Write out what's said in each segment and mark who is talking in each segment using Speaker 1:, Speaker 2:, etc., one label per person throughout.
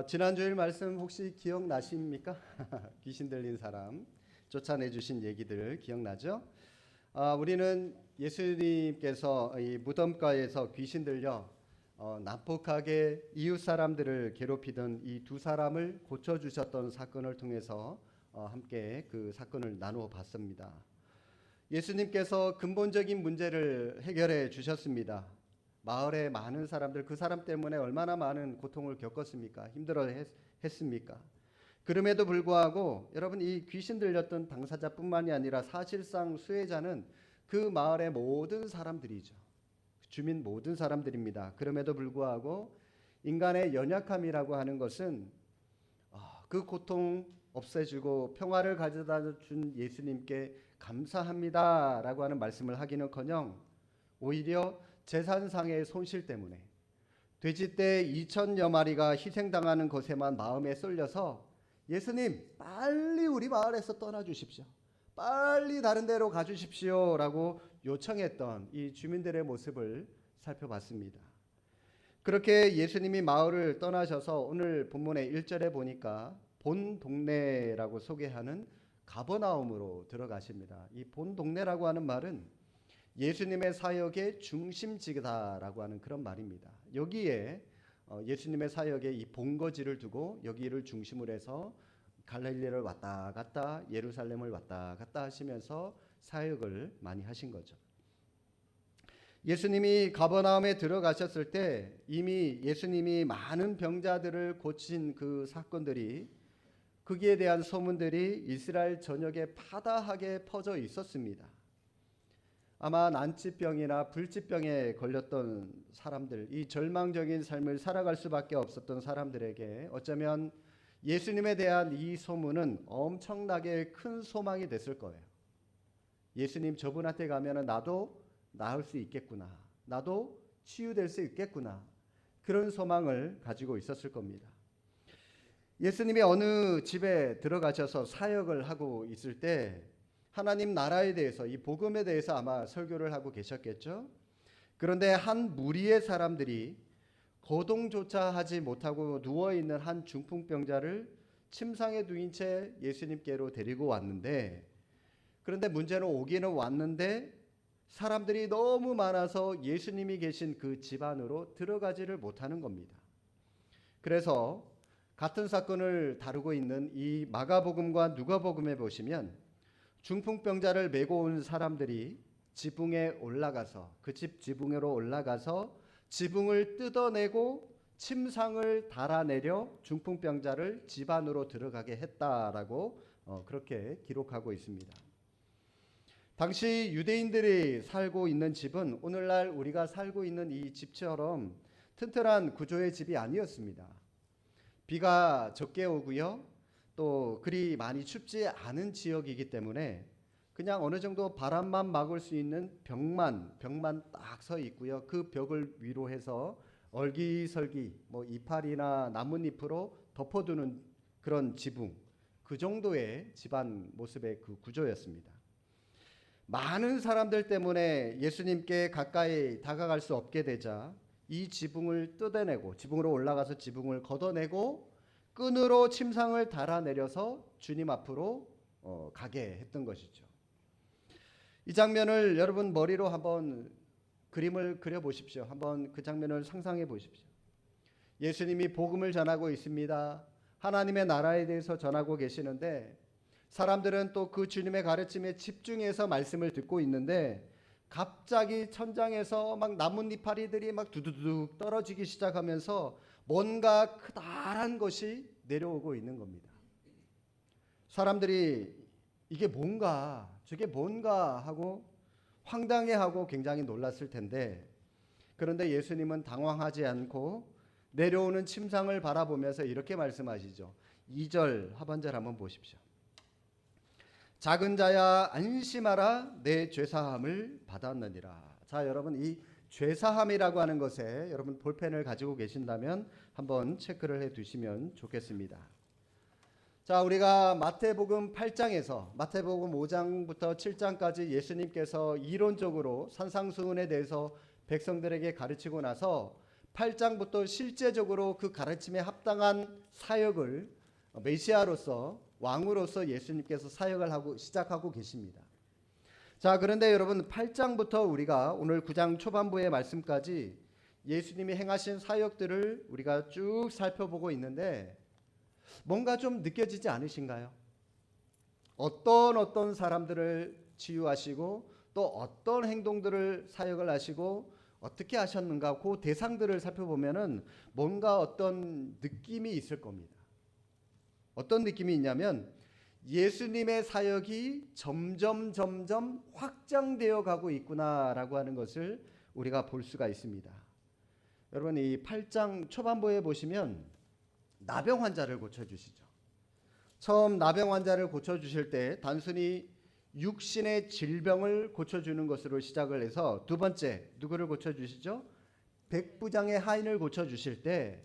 Speaker 1: 지난주일 말씀 혹시 기억나십니까? 귀신 들린 사람 쫓아내 주신 얘기들 기억나죠? 우리는 예수님께서 이 무덤가에서 귀신 들려 난폭하게 이웃 사람들을 괴롭히던 이 두 사람을 고쳐주셨던 사건을 통해서 함께 그 사건을 나누어 봤습니다. 예수님께서 근본적인 문제를 해결해 주셨습니다. 마을의 많은 사람들, 그 사람 때문에 얼마나 많은 고통을 겪었습니까? 힘들어 했습니까? 그럼에도 불구하고 여러분, 이 귀신 들렸던 당사자뿐만이 아니라 사실상 수혜자는 그 마을의 모든 사람들이죠. 주민 모든 사람들입니다. 그럼에도 불구하고 인간의 연약함이라고 하는 것은 그 고통 없애주고 평화를 가져다 준 예수님께 감사합니다라고 하는 말씀을 하기는커녕 오히려 재산상의 손실 때문에 돼지떼 2천여 마리가 희생당하는 것에만 마음에 쏠려서 예수님 빨리 우리 마을에서 떠나주십시오, 빨리 다른 데로 가주십시오 라고 요청했던 이 주민들의 모습을 살펴봤습니다. 그렇게 예수님이 마을을 떠나셔서 오늘 본문의 1절에 보니까 본 동네라고 소개하는 가버나움으로 들어가십니다. 이 본 동네라고 하는 말은 예수님의 사역의 중심지다라고 하는 그런 말입니다. 여기에 예수님의 사역에 이 본거지를 두고 여기를 중심으로 해서 갈릴리를 왔다 갔다 예루살렘을 왔다 갔다 하시면서 사역을 많이 하신 거죠. 예수님이 가버나움에 들어가셨을 때 이미 예수님이 많은 병자들을 고친 그 사건들이, 거기에 대한 소문들이 이스라엘 전역에 파다하게 퍼져 있었습니다. 아마 난치병이나 불치병에 걸렸던 사람들, 이 절망적인 삶을 살아갈 수밖에 없었던 사람들에게 어쩌면 예수님에 대한 이 소문은 엄청나게 큰 소망이 됐을 거예요. 예수님 저분한테 가면 나도 나을 수 있겠구나, 나도 치유될 수 있겠구나, 그런 소망을 가지고 있었을 겁니다. 예수님이 어느 집에 들어가셔서 사역을 하고 있을 때 하나님 나라에 대해서, 이 복음에 대해서 아마 설교를 하고 계셨겠죠. 그런데 한 무리의 사람들이 거동조차 하지 못하고 누워있는 한 중풍병자를 침상에 누인 채 예수님께로 데리고 왔는데, 그런데 문제는 오기는 왔는데 사람들이 너무 많아서 예수님이 계신 그 집 안으로 들어가지를 못하는 겁니다. 그래서 같은 사건을 다루고 있는 이 마가복음과 누가복음에 보시면 중풍병자를 메고 온 사람들이 지붕에 올라가서, 그 집 지붕으로 올라가서 지붕을 뜯어내고 침상을 달아내려 중풍병자를 집 안으로 들어가게 했다라고 그렇게 기록하고 있습니다. 당시 유대인들이 살고 있는 집은 오늘날 우리가 살고 있는 이 집처럼 튼튼한 구조의 집이 아니었습니다. 비가 적게 오고요, 또 그리 많이 춥지 않은 지역이기 때문에 그냥 어느 정도 바람만 막을 수 있는 벽만 딱 서 있고요. 그 벽을 위로 해서 얼기설기 이파리나 나뭇잎으로 덮어두는 그런 지붕, 그 정도의 집안 모습의 그 구조였습니다. 많은 사람들 때문에 예수님께 가까이 다가갈 수 없게 되자 이 지붕을 뜯어내고, 지붕으로 올라가서 지붕을 걷어내고 끈으로 침상을 달아내려서 주님 앞으로 가게 했던 것이죠. 이 장면을 여러분 머리로 한번 그림을 그려보십시오. 한번 그 장면을 상상해 보십시오. 예수님이 복음을 전하고 있습니다. 하나님의 나라에 대해서 전하고 계시는데 사람들은 또 그 주님의 가르침에 집중해서 말씀을 듣고 있는데 갑자기 천장에서 막 나뭇잎파리들이 막 두두둑 떨어지기 시작하면서 뭔가 크다란 것이 내려오고 있는 겁니다. 사람들이 이게 뭔가, 저게 뭔가 하고 황당해하고 굉장히 놀랐을 텐데, 그런데 예수님은 당황하지 않고 내려오는 침상을 바라보면서 이렇게 말씀하시죠. 2절 하반절 한번 보십시오. 작은 자야 안심하라, 내 죄사함을 받았느니라. 자, 여러분, 이 죄사함이라고 하는 것에 여러분 볼펜을 가지고 계신다면 한번 체크를 해 두시면 좋겠습니다. 자, 우리가 마태복음 8장에서 마태복음 5장부터 7장까지 예수님께서 이론적으로 산상수훈에 대해서 백성들에게 가르치고 나서 8장부터 실제적으로 그 가르침에 합당한 사역을 메시아로서 왕으로서 예수님께서 사역을 하고 시작하고 계십니다. 자, 그런데 여러분 8장부터 우리가 오늘 9장 초반부의 말씀까지 예수님이 행하신 사역들을 우리가 쭉 살펴보고 있는데 뭔가 좀 느껴지지 않으신가요? 어떤 사람들을 치유하시고 또 어떤 행동들을 사역을 하시고 어떻게 하셨는가 그 대상들을 살펴보면은 뭔가 어떤 느낌이 있을 겁니다. 어떤 느낌이 있냐면 예수님의 사역이 점점 확장되어 가고 있구나라고 하는 것을 우리가 볼 수가 있습니다. 여러분 이 8장 초반부에 보시면 나병 환자를 고쳐주시죠. 처음 나병 환자를 고쳐주실 때 단순히 육신의 질병을 고쳐주는 것으로 시작을 해서 두 번째 누구를 고쳐주시죠? 백부장의 하인을 고쳐주실 때,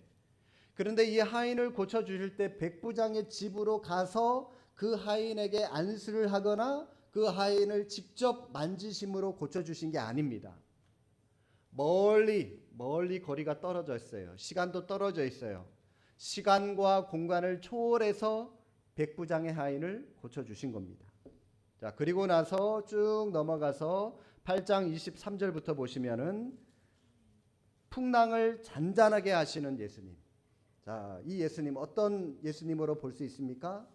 Speaker 1: 그런데 이 하인을 고쳐주실 때 백부장의 집으로 가서 그 하인에게 안수를 하거나 그 하인을 직접 만지심으로 고쳐주신 게 아닙니다. 멀리 거리가 떨어져 있어요. 시간도 떨어져 있어요. 시간과 공간을 초월해서 백부장의 하인을 고쳐주신 겁니다. 자, 그리고 나서 쭉 넘어가서 8장 23절부터 보시면은 풍랑을 잔잔하게 하시는 예수님. 자, 이 예수님 어떤 예수님으로 볼 수 있습니까?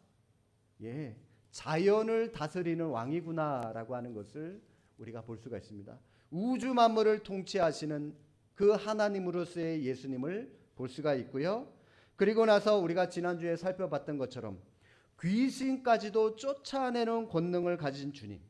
Speaker 1: 예, 자연을 다스리는 왕이구나라고 하는 것을 우리가 볼 수가 있습니다. 우주 만물을 통치하시는 그 하나님으로서의 예수님을 볼 수가 있고요. 그리고 나서 우리가 지난주에 살펴봤던 것처럼 귀신까지도 쫓아내는 권능을 가진 주님,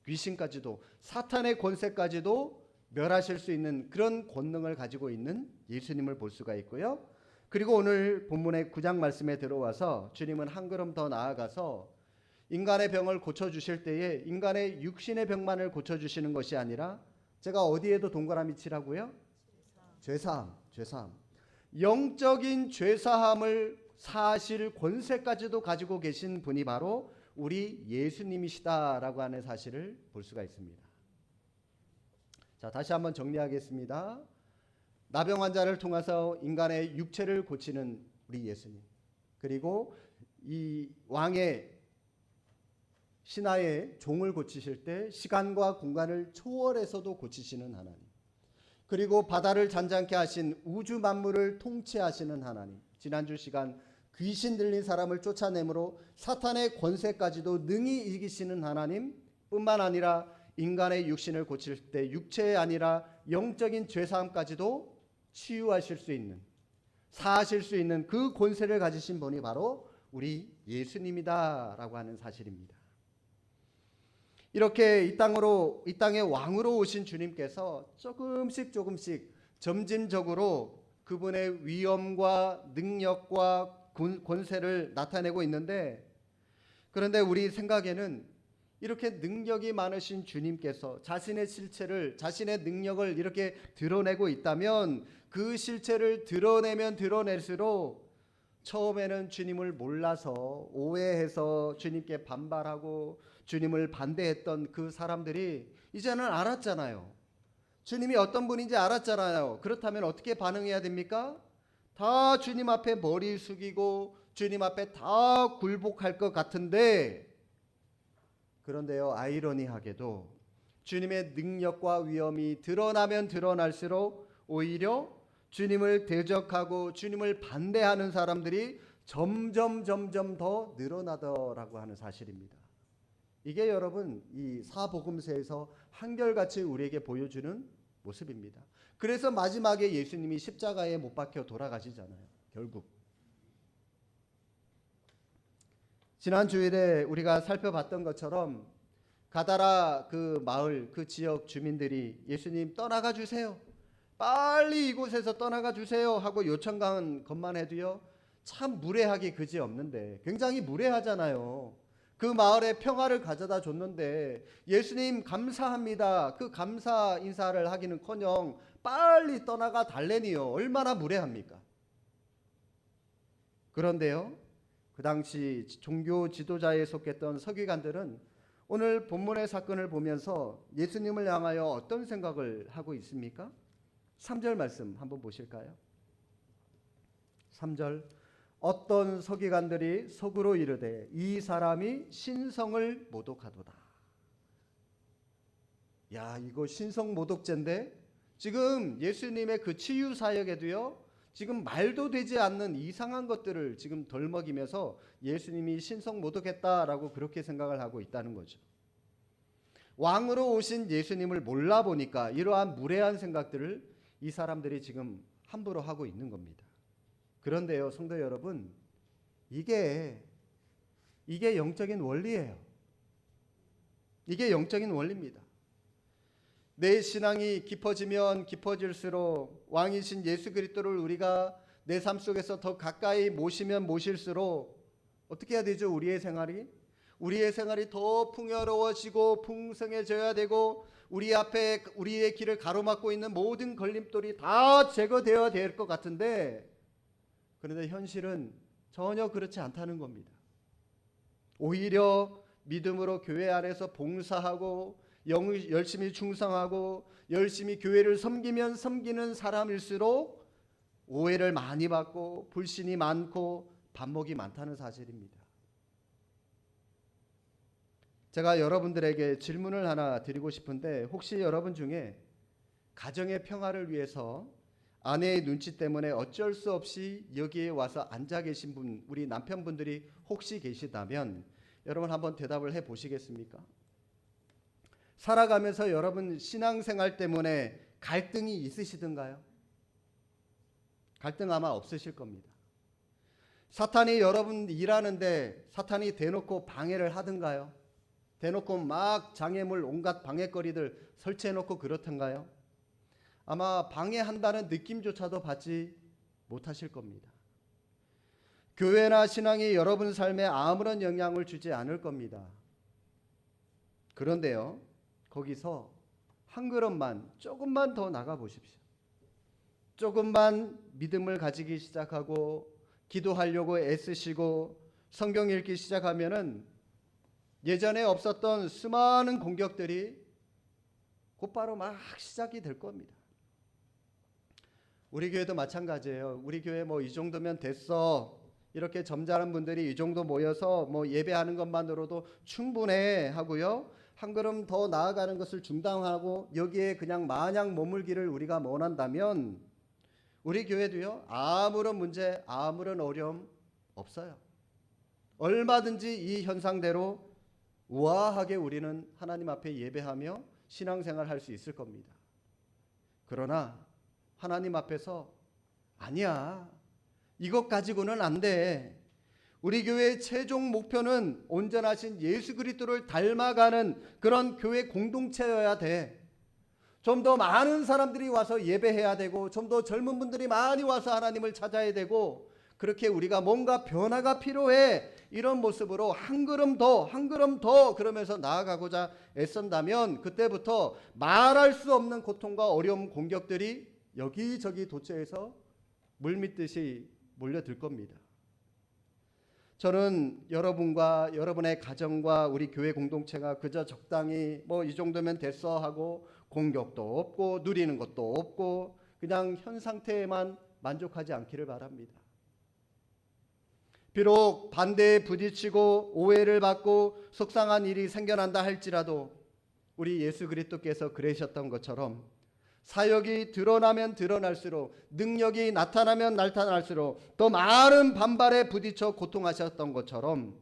Speaker 1: 귀신까지도 사탄의 권세까지도 멸하실 수 있는 그런 권능을 가지고 있는 예수님을 볼 수가 있고요. 그리고 오늘 본문의 9장 말씀에 들어와서 주님은 한 걸음 더 나아가서 인간의 병을 고쳐주실 때에 인간의 육신의 병만을 고쳐주시는 것이 아니라 제가 어디에도 동그라미 치라고요? 죄사함. 영적인 죄사함을 사실 권세까지도 가지고 계신 분이 바로 우리 예수님이시다라고 하는 사실을 볼 수가 있습니다. 자, 다시 한번 정리하겠습니다. 나병 환자를 통해서 인간의 육체를 고치는 우리 예수님, 그리고 이 왕의 신하의 종을 고치실 때 시간과 공간을 초월해서도 고치시는 하나님, 그리고 바다를 잔잔케 하신 우주 만물을 통치하시는 하나님, 지난주 시간 귀신 들린 사람을 쫓아내므로 사탄의 권세까지도 능히 이기시는 하나님 뿐만 아니라 인간의 육신을 고칠 때 육체에 아니라 영적인 죄사함까지도 치유하실 수 있는, 사하실 수 있는 그 권세를 가지신 분이 바로 우리 예수님이다라고 하는 사실입니다. 이렇게 이 땅의 왕으로 오신 주님께서 조금씩 점진적으로 그분의 위엄과 능력과 권세를 나타내고 있는데, 그런데 우리 생각에는 이렇게 능력이 많으신 주님께서 자신의 실체를, 자신의 능력을 이렇게 드러내고 있다면 그 실체를 드러내면 드러낼수록 처음에는 주님을 몰라서 오해해서 주님께 반발하고 주님을 반대했던 그 사람들이 이제는 알았잖아요. 주님이 어떤 분인지 알았잖아요. 그렇다면 어떻게 반응해야 됩니까? 다 주님 앞에 머리 숙이고 주님 앞에 다 굴복할 것 같은데, 그런데요, 아이러니하게도 주님의 능력과 위엄이 드러나면 드러날수록 오히려 주님을 대적하고 주님을 반대하는 사람들이 점점 더 늘어나더라고 하는 사실입니다. 이게 여러분 이 사복음서에서 한결같이 우리에게 보여주는 모습입니다. 그래서 마지막에 예수님이 십자가에 못 박혀 돌아가시잖아요. 결국 지난 주일에 우리가 살펴봤던 것처럼 가다라 그 마을, 그 지역 주민들이 예수님 떠나가 주세요, 빨리 이곳에서 떠나가 주세요 하고 요청한 것만 해도요 참 무례하기 그지없는데, 굉장히 무례하잖아요. 그 마을에 평화를 가져다 줬는데 예수님 감사합니다, 그 감사 인사를 하기는커녕 빨리 떠나가 달래니요, 얼마나 무례합니까? 그런데요, 그 당시 종교 지도자에 속했던 서기관들은 오늘 본문의 사건을 보면서 예수님을 향하여 어떤 생각을 하고 있습니까? 3절 말씀 한번 보실까요? 3절 어떤 서기관들이 속으로 이르되 이 사람이 신성을 모독하도다. 야, 이거 신성 모독죄인데 지금 예수님의 그 치유 사역에도요, 지금 말도 되지 않는 이상한 것들을 지금 덜먹이면서 예수님이 신성 모독했다라고 그렇게 생각을 하고 있다는 거죠. 왕으로 오신 예수님을 몰라 보니까 이러한 무례한 생각들을 이 사람들이 지금 함부로 하고 있는 겁니다. 그런데요, 성도 여러분, 이게 영적인 원리예요. 이게 영적인 원리입니다. 내 신앙이 깊어지면 깊어질수록 왕이신 예수 그리스도를 우리가 내 삶 속에서 더 가까이 모시면 모실수록 어떻게 해야 되죠? 우리의 생활이 더 풍요로워지고 풍성해져야 되고 우리 앞에 우리의 길을 가로막고 있는 모든 걸림돌이 다 제거되어야 될 것 같은데, 그런데 현실은 전혀 그렇지 않다는 겁니다. 오히려 믿음으로 교회 안에서 봉사하고 열심히 충성하고 열심히 교회를 섬기면 섬기는 사람일수록 오해를 많이 받고 불신이 많고 반목이 많다는 사실입니다. 제가 여러분들에게 질문을 하나 드리고 싶은데, 혹시 여러분 중에 가정의 평화를 위해서 아내의 눈치 때문에 어쩔 수 없이 여기에 와서 앉아 계신 분, 우리 남편분들이 혹시 계시다면 여러분 한번 대답을 해 보시겠습니까? 살아가면서 여러분 신앙생활 때문에 갈등이 있으시던가요? 갈등 아마 없으실 겁니다. 사탄이 여러분 일하는데 사탄이 대놓고 방해를 하던가요? 대놓고 막 장애물 온갖 방해거리들 설치해놓고 그렇던가요? 아마 방해한다는 느낌조차도 받지 못하실 겁니다. 교회나 신앙이 여러분 삶에 아무런 영향을 주지 않을 겁니다. 그런데요, 거기서 한 걸음만 조금만 더 나가 보십시오. 조금만 믿음을 가지기 시작하고 기도하려고 애쓰시고 성경 읽기 시작하면은 예전에 없었던 수많은 공격들이 곧바로 막 시작이 될 겁니다. 우리 교회도 마찬가지예요. 우리 교회 뭐 이 정도면 됐어, 이렇게 점잖은 분들이 이 정도 모여서 뭐 예배하는 것만으로도 충분해 하고요, 한 걸음 더 나아가는 것을 중단하고 여기에 그냥 마냥 머물기를 우리가 원한다면 우리 교회도요, 아무런 문제, 아무런 어려움 없어요. 얼마든지 이 현상대로 우아하게 우리는 하나님 앞에 예배하며 신앙생활 할 수 있을 겁니다. 그러나 하나님 앞에서 아니야, 이것 가지고는 안 돼. 우리 교회의 최종 목표는 온전하신 예수 그리스도를 닮아가는 그런 교회 공동체여야 돼. 좀 더 많은 사람들이 와서 예배해야 되고 좀 더 젊은 분들이 많이 와서 하나님을 찾아야 되고, 그렇게 우리가 뭔가 변화가 필요해, 이런 모습으로 한 걸음 더 그러면서 나아가고자 애쓴다면 그때부터 말할 수 없는 고통과 어려움, 공격들이 여기저기 도처에서 물밀듯이 몰려들 겁니다. 저는 여러분과 여러분의 가정과 우리 교회 공동체가 그저 적당히 뭐 이 정도면 됐어 하고 공격도 없고 누리는 것도 없고 그냥 현 상태에만 만족하지 않기를 바랍니다. 비록 반대에 부딪히고 오해를 받고 속상한 일이 생겨난다 할지라도 우리 예수 그리스도께서 그러셨던 것처럼 사역이 드러나면 드러날수록, 능력이 나타나면 나타날수록 더 많은 반발에 부딪혀 고통하셨던 것처럼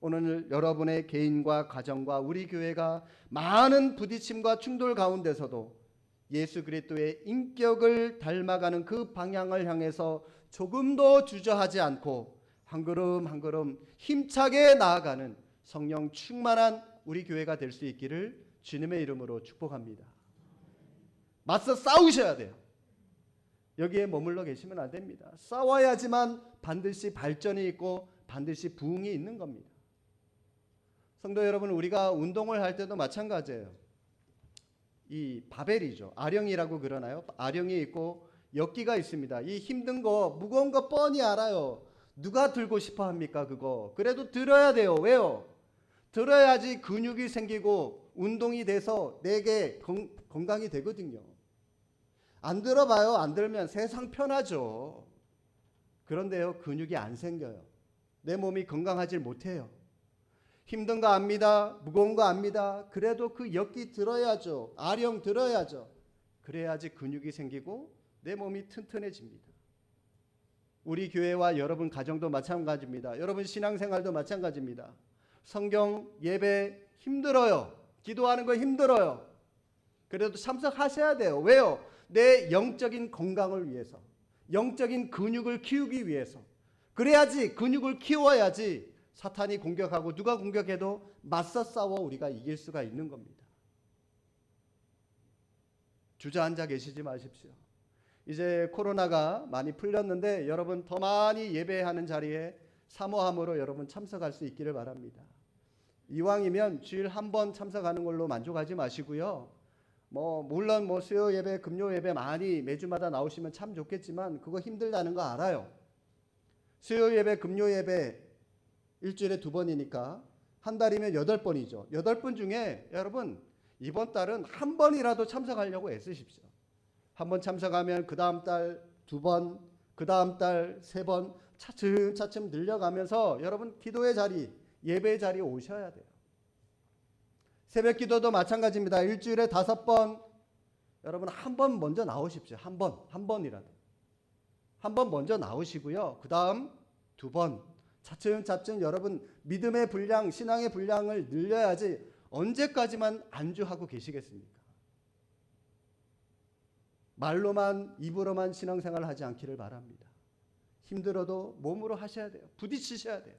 Speaker 1: 오늘 여러분의 개인과 가정과 우리 교회가 많은 부딪힘과 충돌 가운데서도 예수 그리스도의 인격을 닮아가는 그 방향을 향해서 조금도 주저하지 않고 한 걸음 한 걸음 힘차게 나아가는 성령 충만한 우리 교회가 될 수 있기를 주님의 이름으로 축복합니다. 맞서 싸우셔야 돼요. 여기에 머물러 계시면 안 됩니다. 싸워야지만 반드시 발전이 있고 반드시 부흥이 있는 겁니다. 성도 여러분, 우리가 운동을 할 때도 마찬가지예요. 이 바벨이죠. 아령이라고 그러나요? 아령이 있고 역기가 있습니다. 이 힘든 거, 무거운 거 뻔히 알아요. 누가 들고 싶어 합니까? 그거. 그래도 들어야 돼요. 왜요? 들어야지 근육이 생기고 운동이 돼서 내게 건강이 되거든요. 안 들어봐요. 안 들면 세상 편하죠. 그런데요, 근육이 안 생겨요. 내 몸이 건강하지 못해요. 힘든 거 압니다. 무거운 거 압니다. 그래도 그 역기 들어야죠. 아령 들어야죠. 그래야지 근육이 생기고 내 몸이 튼튼해집니다. 우리 교회와 여러분 가정도 마찬가지입니다. 여러분 신앙생활도 마찬가지입니다. 성경 예배 힘들어요. 기도하는 거 힘들어요. 그래도 참석하셔야 돼요. 왜요? 내 영적인 건강을 위해서, 영적인 근육을 키우기 위해서. 그래야지, 근육을 키워야지 사탄이 공격하고 누가 공격해도 맞서 싸워 우리가 이길 수가 있는 겁니다. 주저앉아 계시지 마십시오. 이제 코로나가 많이 풀렸는데 여러분 더 많이 예배하는 자리에 사모함으로 여러분 참석할 수 있기를 바랍니다. 이왕이면 주일 한 번 참석하는 걸로 만족하지 마시고요. 물론 수요 예배, 금요 예배 많이 매주마다 나오시면 참 좋겠지만 그거 힘들다는 거 알아요. 수요 예배, 금요 예배 일주일에 2번이니까 한 달이면 8번이죠. 8번 중에 여러분 이번 달은 한 번이라도 참석하려고 애쓰십시오. 한 번 참석하면 그 다음 달 2번, 그 다음 달 3번 차츰차츰 늘려가면서 여러분 기도의 자리, 예배의 자리에 오셔야 돼요. 새벽 기도도 마찬가지입니다. 일주일에 5번 여러분 한 번 먼저 나오십시오. 한 번이라도. 한 번 먼저 나오시고요. 그 다음 2번 차츰차츰 여러분 믿음의 분량, 신앙의 분량을 늘려야지 언제까지만 안주하고 계시겠습니까? 말로만 입으로만 신앙생활을 하지 않기를 바랍니다. 힘들어도 몸으로 하셔야 돼요. 부딪히셔야 돼요.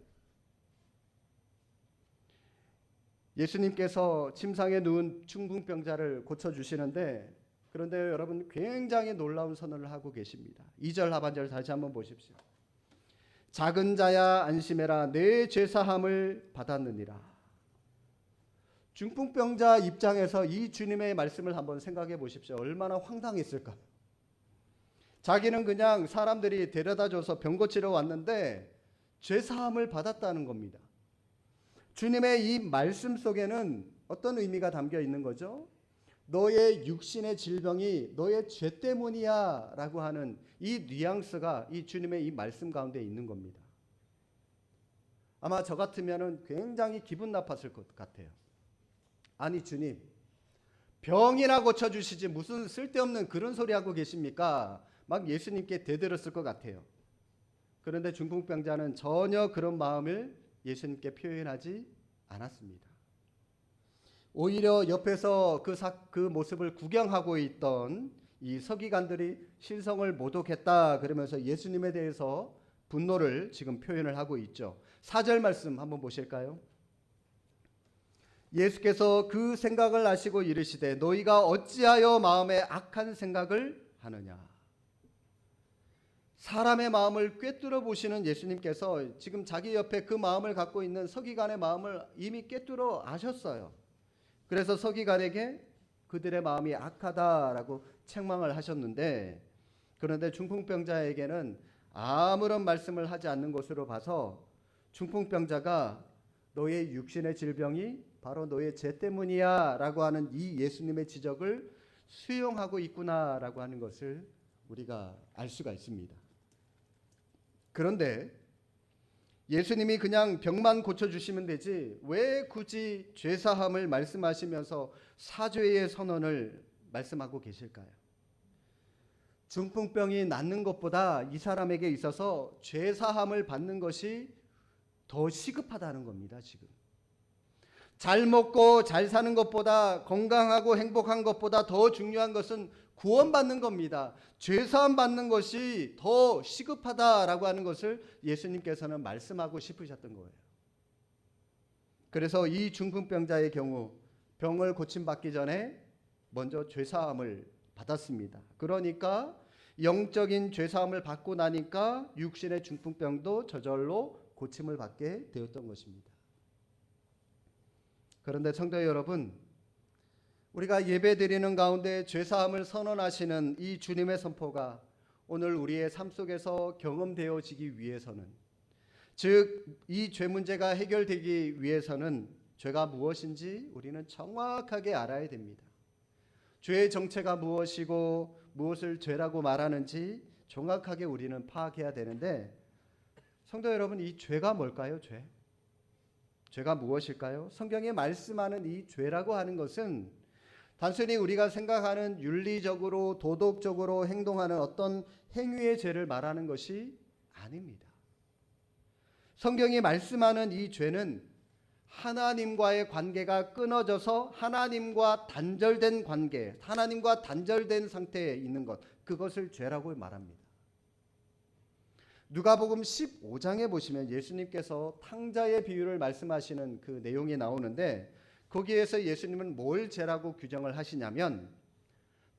Speaker 1: 예수님께서 침상에 누운 중풍병자를 고쳐주시는데 그런데 여러분 굉장히 놀라운 선언을 하고 계십니다. 2절 하반절 다시 한번 보십시오. 작은 자야 안심해라 내 죄사함을 받았느니라. 중풍병자 입장에서 이 주님의 말씀을 한번 생각해 보십시오. 얼마나 황당했을까요? 자기는 그냥 사람들이 데려다줘서 병 고치러 왔는데 죄사함을 받았다는 겁니다. 주님의 이 말씀 속에는 어떤 의미가 담겨 있는 거죠? 너의 육신의 질병이 너의 죄 때문이야 라고 하는 이 뉘앙스가 이 주님의 이 말씀 가운데 있는 겁니다. 아마 저 같으면 굉장히 기분 나빴을 것 같아요. 아니 주님, 병이나 고쳐주시지 무슨 쓸데없는 그런 소리 하고 계십니까? 막 예수님께 대들었을 것 같아요. 그런데 중풍병자는 전혀 그런 마음을 예수님께 표현하지 않았습니다. 오히려 옆에서 그 모습을 구경하고 있던 이 서기관들이 신성을 모독했다 그러면서 예수님에 대해서 분노를 지금 표현을 하고 있죠. 4절 말씀 한번 보실까요? 예수께서 그 생각을 아시고 이르시되 너희가 어찌하여 마음에 악한 생각을 하느냐. 사람의 마음을 꿰뚫어 보시는 예수님께서 지금 자기 옆에 그 마음을 갖고 있는 서기관의 마음을 이미 꿰뚫어 아셨어요. 그래서 서기관에게 그들의 마음이 악하다라고 책망을 하셨는데 그런데 중풍병자에게는 아무런 말씀을 하지 않는 것으로 봐서 중풍병자가 너의 육신의 질병이 바로 너의 죄 때문이야 라고 하는 이 예수님의 지적을 수용하고 있구나라고 하는 것을 우리가 알 수가 있습니다. 그런데 예수님이 그냥 병만 고쳐주시면 되지 왜 굳이 죄사함을 말씀하시면서 사죄의 선언을 말씀하고 계실까요? 중풍병이 낫는 것보다 이 사람에게 있어서 죄사함을 받는 것이 더 시급하다는 겁니다. 지금 잘 먹고 잘 사는 것보다 건강하고 행복한 것보다 더 중요한 것은 구원받는 겁니다. 죄사함 받는 것이 더 시급하다라고 하는 것을 예수님께서는 말씀하고 싶으셨던 거예요. 그래서 이 중풍병자의 경우 병을 고침받기 전에 먼저 죄사함을 받았습니다. 그러니까 영적인 죄사함을 받고 나니까 육신의 중풍병도 저절로 고침을 받게 되었던 것입니다. 그런데 성도 여러분, 우리가 예배드리는 가운데 죄사함을 선언하시는 이 주님의 선포가 오늘 우리의 삶 속에서 경험되어지기 위해서는, 즉 이 죄 문제가 해결되기 위해서는 죄가 무엇인지 우리는 정확하게 알아야 됩니다. 죄의 정체가 무엇이고 무엇을 죄라고 말하는지 정확하게 우리는 파악해야 되는데, 성도 여러분, 이 죄가 뭘까요? 죄가 무엇일까요? 성경에 말씀하는 이 죄라고 하는 것은 단순히 우리가 생각하는 윤리적으로 도덕적으로 행동하는 어떤 행위의 죄를 말하는 것이 아닙니다. 성경이 말씀하는 이 죄는 하나님과의 관계가 끊어져서 하나님과 단절된 관계, 하나님과 단절된 상태에 있는 것, 그것을 죄라고 말합니다. 누가복음 15장에 보시면 예수님께서 탕자의 비유를 말씀하시는 그 내용이 나오는데, 거기에서 예수님은 뭘 죄라고 규정을 하시냐면,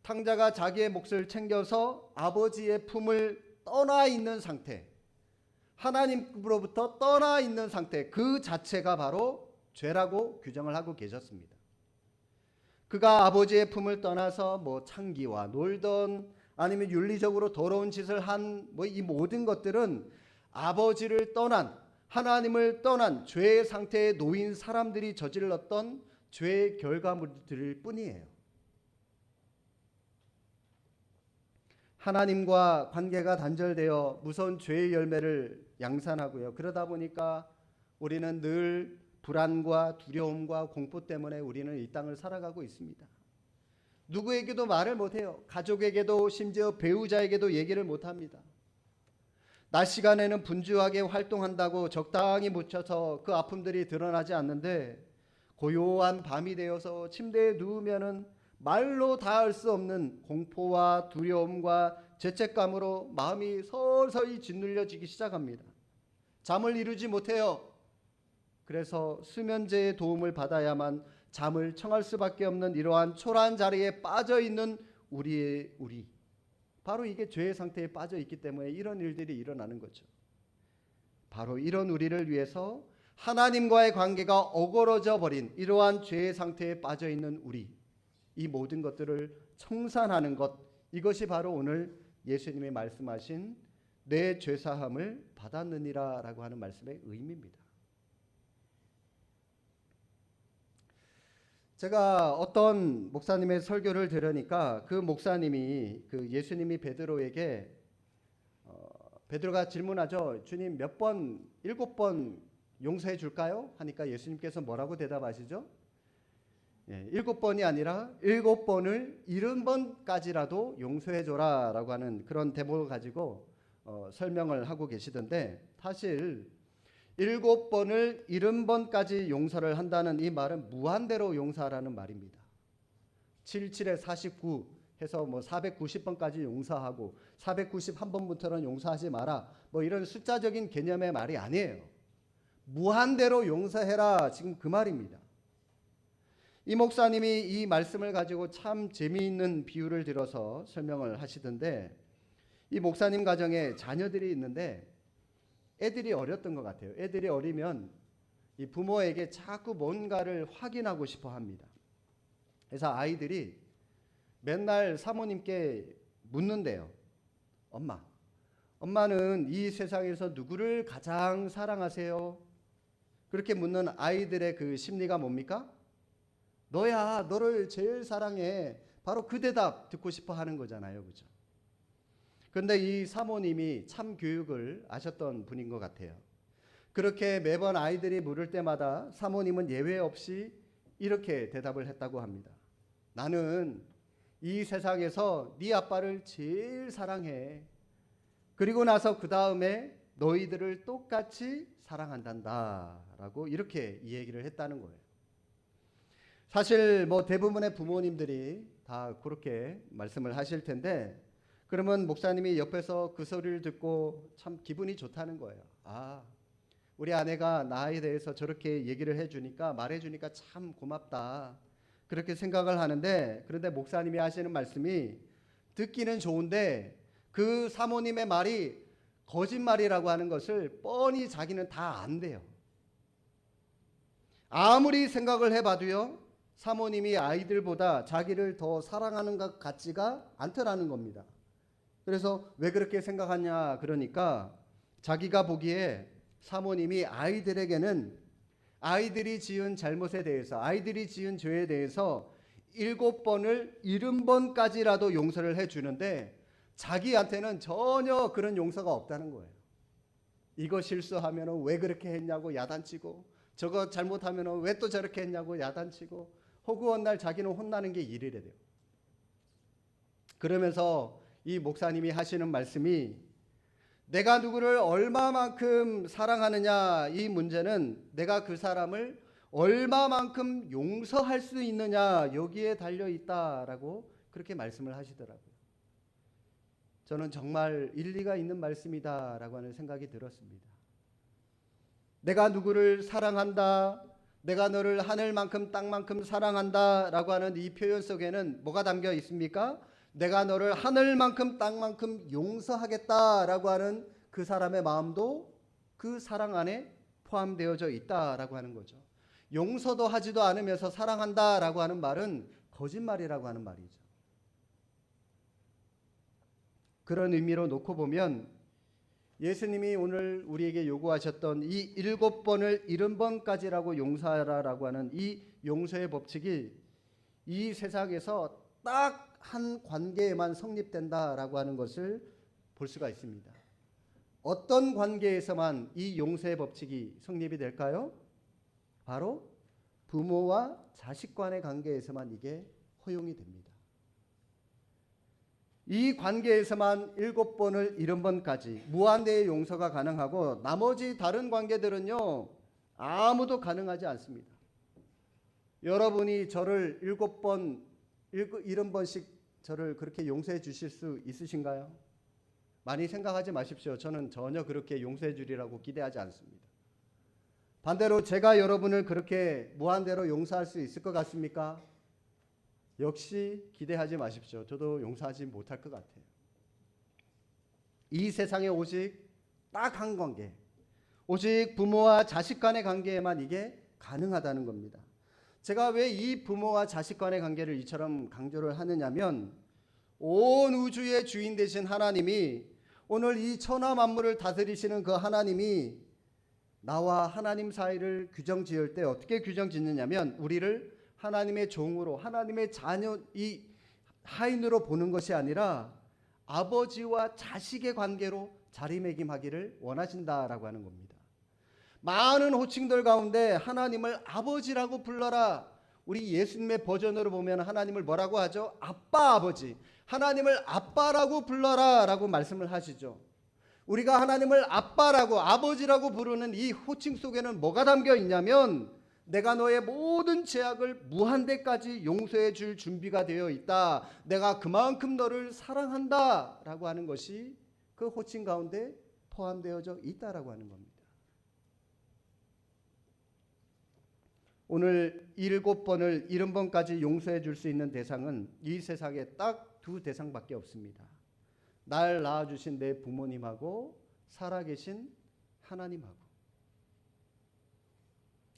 Speaker 1: 탕자가 자기의 몫을 챙겨서 아버지의 품을 떠나 있는 상태, 하나님으로부터 떠나 있는 상태, 그 자체가 바로 죄라고 규정을 하고 계셨습니다. 그가 아버지의 품을 떠나서 뭐 창기와 놀던, 아니면 윤리적으로 더러운 짓을 한 이 모든 것들은 아버지를 떠난, 하나님을 떠난 죄의 상태에 놓인 사람들이 저질렀던 죄의 결과물들일 뿐이에요. 하나님과 관계가 단절되어 무서운 죄의 열매를 양산하고요. 그러다 보니까 우리는 늘 불안과 두려움과 공포 때문에 우리는 이 땅을 살아가고 있습니다. 누구에게도 말을 못해요. 가족에게도 심지어 배우자에게도 얘기를 못합니다. 낮 시간에는 분주하게 활동한다고 적당히 묻혀서 그 아픔들이 드러나지 않는데, 고요한 밤이 되어서 침대에 누우면은 말로 닿을 수 없는 공포와 두려움과 죄책감으로 마음이 서서히 짓눌려지기 시작합니다. 잠을 이루지 못해요. 그래서 수면제의 도움을 받아야만 잠을 청할 수밖에 없는 이러한 초라한 자리에 빠져 있는 우리, 바로 이게 죄의 상태에 빠져 있기 때문에 이런 일들이 일어나는 거죠. 바로 이런 우리를 위해서 하나님과의 관계가 어그러져 버린 이러한 죄의 상태에 빠져 있는 우리, 이 모든 것들을 청산하는 것, 이것이 바로 오늘 예수님이 말씀하신 내 죄사함을 받았느니라 라고 하는 말씀의 의미입니다. 제가 어떤 목사님의 설교를 들으니까 그 목사님이 예수님이 베드로에게 베드로가 질문하죠. 주님 몇 번, 7번 용서해 줄까요? 하니까 예수님께서 뭐라고 대답하시죠? 7번이 아니라 7번을 70번까지라도 용서해 줘라 라고 하는 그런 대목을 가지고 설명을 하고 계시던데, 사실 7번을 70번까지 용서를 한다는 이 말은 무한대로 용서하라는 말입니다. 77에 49 해서 490번까지 용서하고 491번부터는 용서하지 마라, 이런 숫자적인 개념의 말이 아니에요. 무한대로 용서해라, 지금 그 말입니다. 이 목사님이 이 말씀을 가지고 참 재미있는 비유를 들어서 설명을 하시던데, 이 목사님 가정에 자녀들이 있는데 애들이 어렸던 것 같아요. 애들이 어리면 이 부모에게 자꾸 뭔가를 확인하고 싶어 합니다. 그래서 아이들이 맨날 사모님께 묻는데요. 엄마는 이 세상에서 누구를 가장 사랑하세요? 그렇게 묻는 아이들의 그 심리가 뭡니까? 너야, 너를 제일 사랑해. 바로 그 대답 듣고 싶어 하는 거잖아요. 그죠? 그런데 이 사모님이 참 교육을 아셨던 분인 것 같아요. 그렇게 매번 아이들이 물을 때마다 사모님은 예외 없이 이렇게 대답을 했다고 합니다. 나는 이 세상에서 네 아빠를 제일 사랑해. 그리고 나서 그 다음에 너희들을 똑같이 사랑한단다 라고 이렇게 이 얘기를 했다는 거예요. 사실 대부분의 부모님들이 다 그렇게 말씀을 하실 텐데, 그러면 목사님이 옆에서 그 소리를 듣고 참 기분이 좋다는 거예요. 우리 아내가 나에 대해서 저렇게 얘기를 해주니까, 말해주니까 참 고맙다, 그렇게 생각을 하는데, 그런데 목사님이 하시는 말씀이 듣기는 좋은데 그 사모님의 말이 거짓말이라고 하는 것을 뻔히 자기는 다 안대요. 아무리 생각을 해봐도요, 사모님이 아이들보다 자기를 더 사랑하는 것 같지가 않더라는 겁니다. 그래서 왜 그렇게 생각하냐 그러니까, 자기가 보기에 사모님이 아이들에게는 아이들이 지은 잘못에 대해서, 아이들이 지은 죄에 대해서 7번을 70번까지라도 용서를 해주는데 자기한테는 전혀 그런 용서가 없다는 거예요. 이거 실수하면 왜 그렇게 했냐고 야단치고, 저거 잘못하면 왜 또 저렇게 했냐고 야단치고, 허구한 날 자기는 혼나는 게 일이래요. 그러면서 이 목사님이 하시는 말씀이, 내가 누구를 얼마만큼 사랑하느냐, 이 문제는 내가 그 사람을 얼마만큼 용서할 수 있느냐, 여기에 달려 있다라고 그렇게 말씀을 하시더라고요. 저는 정말 일리가 있는 말씀이다라고 하는 생각이 들었습니다. 내가 누구를 사랑한다, 내가 너를 하늘만큼 땅만큼 사랑한다라고 하는 이 표현 속에는 뭐가 담겨 있습니까? 내가 너를 하늘만큼 땅만큼 용서하겠다라고 하는 그 사람의 마음도 그 사랑 안에 포함되어져 있다라고 하는 거죠. 용서도 하지도 않으면서 사랑한다라고 하는 말은 거짓말이라고 하는 말이죠. 그런 의미로 놓고 보면 예수님이 오늘 우리에게 요구하셨던 이 7번을 70번까지라고 용서하라라고 하는 이 용서의 법칙이 이 세상에서 딱 한 관계에만 성립된다라고 하는 것을 볼 수가 있습니다. 어떤 관계에서만 이 용서의 법칙이 성립이 될까요? 바로 부모와 자식 간의 관계에서만 이게 허용이 됩니다. 이 관계에서만 7번을 70번까지 무한대의 용서가 가능하고, 나머지 다른 관계들은요 아무도 가능하지 않습니다. 여러분이 저를 7번 70번씩 저를 그렇게 용서해 주실 수 있으신가요? 많이 생각하지 마십시오. 저는 전혀 그렇게 용서해 주리라고 기대하지 않습니다. 반대로 제가 여러분을 그렇게 무한대로 용서할 수 있을 것 같습니까? 역시 기대하지 마십시오. 저도 용서하지 못할 것 같아요. 이 세상에 오직 딱 한 관계, 오직 부모와 자식 간의 관계에만 이게 가능하다는 겁니다. 제가 왜 이 부모와 자식 간의 관계를 이처럼 강조를 하느냐면, 온 우주의 주인 되신 하나님이, 오늘 이 천하 만물을 다스리시는 그 하나님이 나와 하나님 사이를 규정 지을 때 어떻게 규정 짓느냐면, 우리를 하나님의 종으로, 하나님의 자녀, 이 하인으로 보는 것이 아니라 아버지와 자식의 관계로 자리매김하기를 원하신다라고 하는 겁니다. 많은 호칭들 가운데 하나님을 아버지라고 불러라. 우리 예수님의 버전으로 보면 하나님을 뭐라고 하죠? 아빠, 아버지. 하나님을 아빠라고 불러라 라고 말씀을 하시죠. 우리가 하나님을 아빠라고, 아버지라고 부르는 이 호칭 속에는 뭐가 담겨 있냐면, 내가 너의 모든 죄악을 무한대까지 용서해 줄 준비가 되어 있다, 내가 그만큼 너를 사랑한다 라고 하는 것이 그 호칭 가운데 포함되어져 있다라고 하는 겁니다. 오늘 7번을 70번까지 용서해 줄 수 있는 대상은 이 세상에 딱 두 대상밖에 없습니다. 날 낳아주신 내 부모님하고 살아계신 하나님하고,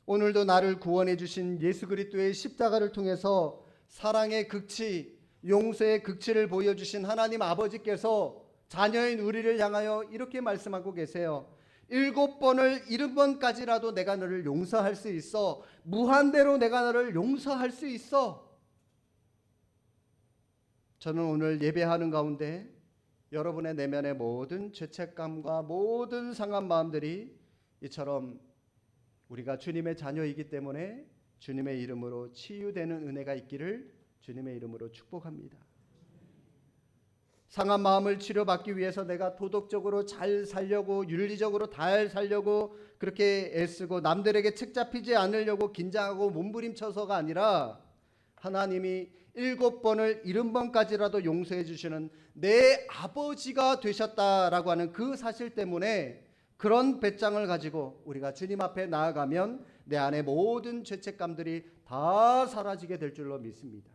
Speaker 1: 오늘도 나를 구원해 주신 예수 그리스도의 십자가를 통해서 사랑의 극치, 용서의 극치를 보여주신 하나님 아버지께서 자녀인 우리를 향하여 이렇게 말씀하고 계세요. 7번을 70번까지라도 내가 너를 용서할 수 있어. 무한대로 내가 너를 용서할 수 있어. 저는 오늘 예배하는 가운데 여러분의 내면의 모든 죄책감과 모든 상한 마음들이 이처럼 우리가 주님의 자녀이기 때문에 주님의 이름으로 치유되는 은혜가 있기를 주님의 이름으로 축복합니다. 상한 마음을 치료받기 위해서 내가 도덕적으로 잘 살려고, 윤리적으로 잘 살려고 그렇게 애쓰고 남들에게 책 잡히지 않으려고 긴장하고 몸부림쳐서가 아니라, 하나님이 7번을 70번까지라도 용서해 주시는 내 아버지가 되셨다라고 하는 그 사실 때문에, 그런 배짱을 가지고 우리가 주님 앞에 나아가면 내 안에 모든 죄책감들이 다 사라지게 될 줄로 믿습니다.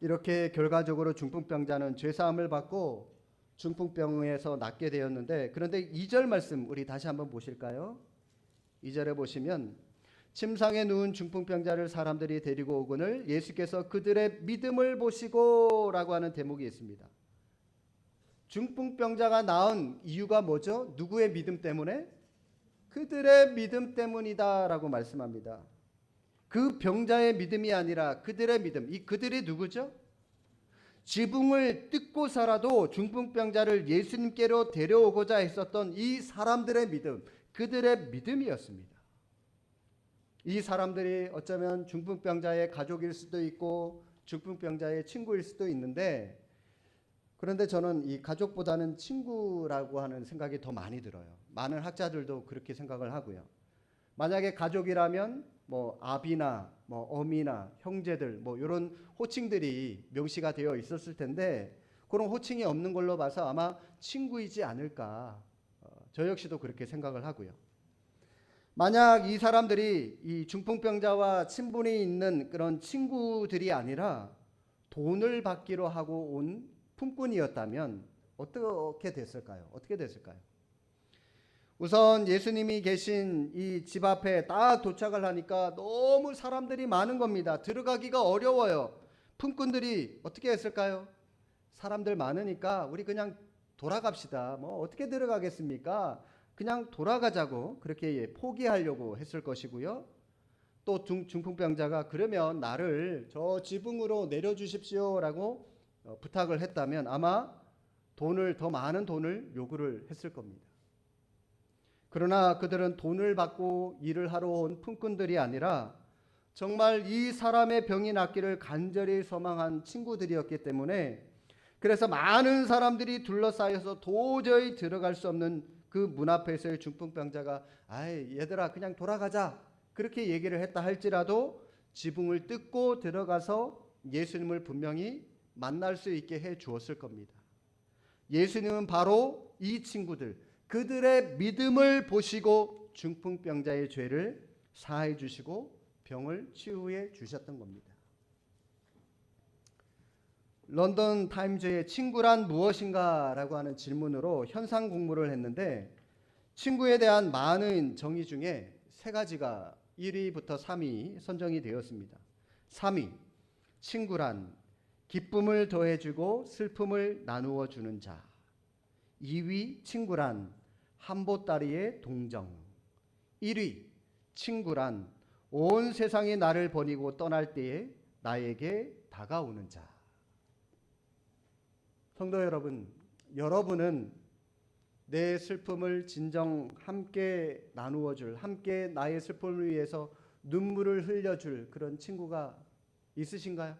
Speaker 1: 이렇게 결과적으로 중풍병자는 죄사함을 받고 중풍병에서 낫게 되었는데, 그런데 2절 말씀 우리 다시 한번 보실까요? 2절에 보시면, 침상에 누운 중풍병자를 사람들이 데리고 오거늘 예수께서 그들의 믿음을 보시고 라고 하는 대목이 있습니다. 중풍병자가 나은 이유가 뭐죠? 누구의 믿음 때문에? 그들의 믿음 때문이다 라고 말씀합니다. 그 병자의 믿음이 아니라 그들의 믿음. 이 그들이 누구죠? 지붕을 뜯고 살아도 중풍병자를 예수님께로 데려오고자 했었던 이 사람들의 믿음, 그들의 믿음이었습니다. 이 사람들이 어쩌면 중풍병자의 가족일 수도 있고 중풍병자의 친구일 수도 있는데, 그런데 저는 이 가족보다는 친구라고 하는 생각이 더 많이 들어요. 많은 학자들도 그렇게 생각을 하고요. 만약에 가족이라면 뭐 아비나 뭐 어미나 형제들 뭐 이런 호칭들이 명시가 되어 있었을 텐데, 그런 호칭이 없는 걸로 봐서 아마 친구이지 않을까, 저 역시도 그렇게 생각을 하고요. 만약 이 사람들이 이 중풍병자와 친분이 있는 그런 친구들이 아니라 돈을 받기로 하고 온 품꾼이었다면 어떻게 됐을까요? 어떻게 됐을까요? 우선 예수님이 계신 이 집 앞에 딱 도착을 하니까 너무 사람들이 많은 겁니다. 들어가기가 어려워요. 품꾼들이 어떻게 했을까요? 사람들 많으니까 우리 그냥 돌아갑시다. 뭐 어떻게 들어가겠습니까? 그냥 돌아가자고 그렇게 포기하려고 했을 것이고요. 또 중풍병자가 그러면 나를 저 지붕으로 내려주십시오라고 부탁을 했다면 아마 더 많은 돈을 요구를 했을 겁니다. 그러나 그들은 돈을 받고 일을 하러 온 품꾼들이 아니라 정말 이 사람의 병이 낫기를 간절히 소망한 친구들이었기 때문에, 그래서 많은 사람들이 둘러싸여서 도저히 들어갈 수 없는 그 문 앞에서의 중풍병자가 아이 얘들아 그냥 돌아가자 그렇게 얘기를 했다 할지라도 지붕을 뜯고 들어가서 예수님을 분명히 만날 수 있게 해 주었을 겁니다. 예수님은 바로 이 친구들, 그들의 믿음을 보시고 중풍병자의 죄를 사해 주시고 병을 치유해 주셨던 겁니다. 런던 타임즈의 친구란 무엇인가 라고 하는 질문으로 현상 공부를 했는데, 친구에 대한 많은 정의 중에 세 가지가 1위부터 3위 선정이 되었습니다. 3위, 친구란 기쁨을 더해주고 슬픔을 나누어 주는 자. 2위, 친구란 한보따리의 동정. 1위, 친구란 온 세상이 나를 버리고 떠날 때에 나에게 다가오는 자. 성도 여러분, 여러분은 내 슬픔을 진정 함께 나누어 줄, 함께 나의 슬픔을 위해서 눈물을 흘려줄 그런 친구가 있으신가요?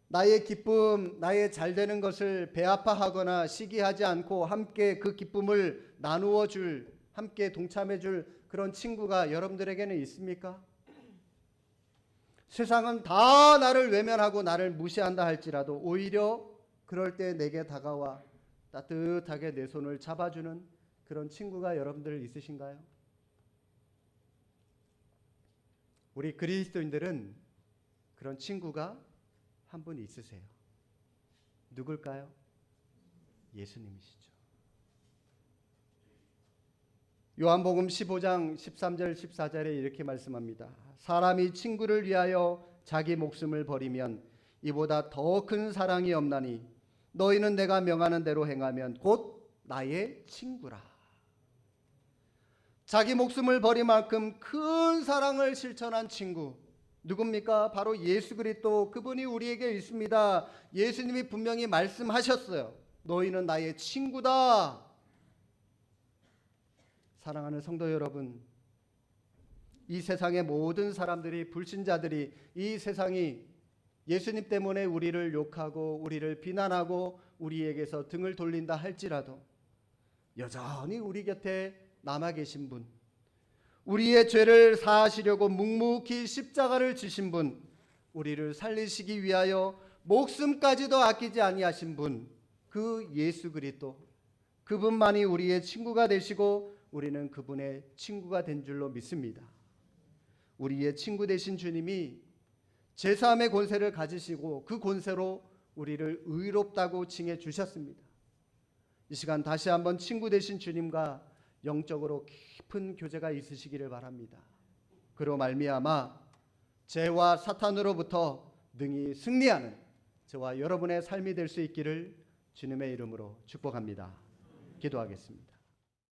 Speaker 1: 나의 기쁨, 나의 잘되는 것을 배아파하거나 시기하지 않고 함께 그 기쁨을 나누어 줄, 함께 동참해 줄 그런 친구가 여러분들에게는 있습니까? 세상은 다 나를 외면하고 나를 무시한다 할지라도 오히려 그럴 때 내게 다가와 따뜻하게 내 손을 잡아주는 그런 친구가 여러분들 있으신가요? 우리 그리스도인들은 그런 친구가 한 분 있으세요. 누굴까요? 예수님이시죠. 요한복음 15장 13절 14절에 이렇게 말씀합니다. 사람이 친구를 위하여 자기 목숨을 버리면 이보다 더 큰 사랑이 없나니 너희는 내가 명하는 대로 행하면 곧 나의 친구라. 자기 목숨을 버릴 만큼 큰 사랑을 실천한 친구 누굽니까? 바로 예수 그리스도, 그분이 우리에게 있습니다. 예수님이 분명히 말씀하셨어요. 너희는 나의 친구다. 사랑하는 성도 여러분, 이 세상의 모든 사람들이, 불신자들이, 이 세상이 예수님 때문에 우리를 욕하고 우리를 비난하고 우리에게서 등을 돌린다 할지라도 여전히 우리 곁에 남아 계신 분, 우리의 죄를 사하시려고 묵묵히 십자가를 지신 분, 우리를 살리시기 위하여 목숨까지도 아끼지 아니하신 분, 그 예수 그리스도, 그분만이 우리의 친구가 되시고 우리는 그분의 친구가 된 줄로 믿습니다. 우리의 친구 되신 주님이 제3의 권세를 가지시고 그 권세로 우리를 의롭다고 칭해 주셨습니다. 이 시간 다시 한번 친구 되신 주님과 영적으로 깊은 교제가 있으시기를 바랍니다. 그로 말미암아 죄와 사탄으로부터 능히 승리하는 저와 여러분의 삶이 될 수 있기를 주님의 이름으로 축복합니다. 기도하겠습니다.